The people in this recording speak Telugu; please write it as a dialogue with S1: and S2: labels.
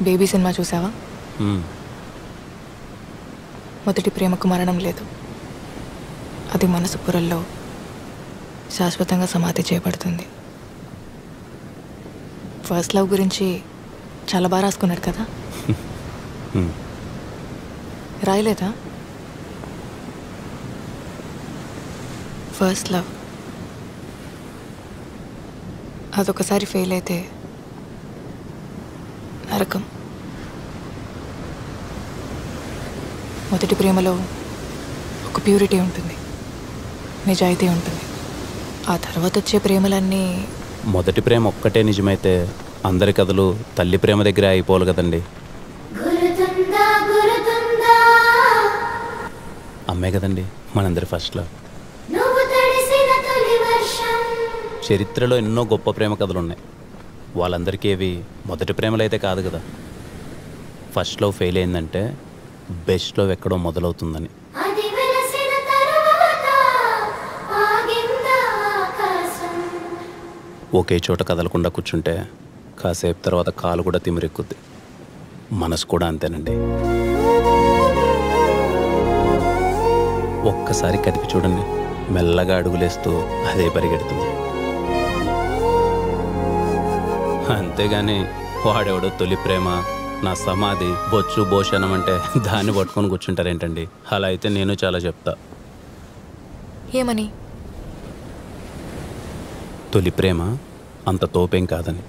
S1: బేబీ సినిమా చూసావా? మొదటి ప్రేమకు మరణం లేదు, అది మనసు పొరల్లో శాశ్వతంగా సమాధి చేయబడుతుంది. ఫస్ట్ లవ్ గురించి చాలా బాగా రాసుకున్నాడు కదా. రాయలేదా? ఫస్ట్ లవ్ అదొకసారి ఫెయిల్ అయితే నరకం. మొదటి ప్రేమలో ఒక ప్యూరిటీ ఉంటుంది, నిజాయితీ ఉంటుంది. ఆ తర్వాత వచ్చే ప్రేమలన్నీ
S2: మొదటి ప్రేమ ఒక్కటే నిజమైతే అందరి కథలు తల్లి ప్రేమ దగ్గరే అయిపోవాలి కదండి. అమ్మే కదండి మనందరి ఫస్ట్ లవ్. చరిత్రలో ఎన్నో గొప్ప ప్రేమ కథలు ఉన్నాయి, వాళ్ళందరికీ ఏవి మొదటి ప్రేమలు అయితే కాదు కదా. ఫస్ట్ లవ్ ఫెయిల్ అయిందంటే బెస్ట్ లవ్ ఎక్కడో మొదలవుతుందని. ఒకే చోట కదలకుండా కూర్చుంటే కాసేపు తర్వాత కాలు కూడా తిమిరెక్కుద్ది, మనసు కూడా అంతేనండి. ఒక్కసారి కదిపి చూడండి, మెల్లగా అడుగులేస్తూ అదే పరిగెడుతుంది. అంతేగాని వాడెవడో తొలి ప్రేమ, నా సమాధి, బొచ్చు భోషణం అంటే దాన్ని పట్టుకొని కూర్చుంటారేంటండి? అలా అయితే నేను చాలా చెప్తా.
S1: ఏమని?
S2: తొలి ప్రేమ అంత తోపేం కాదని.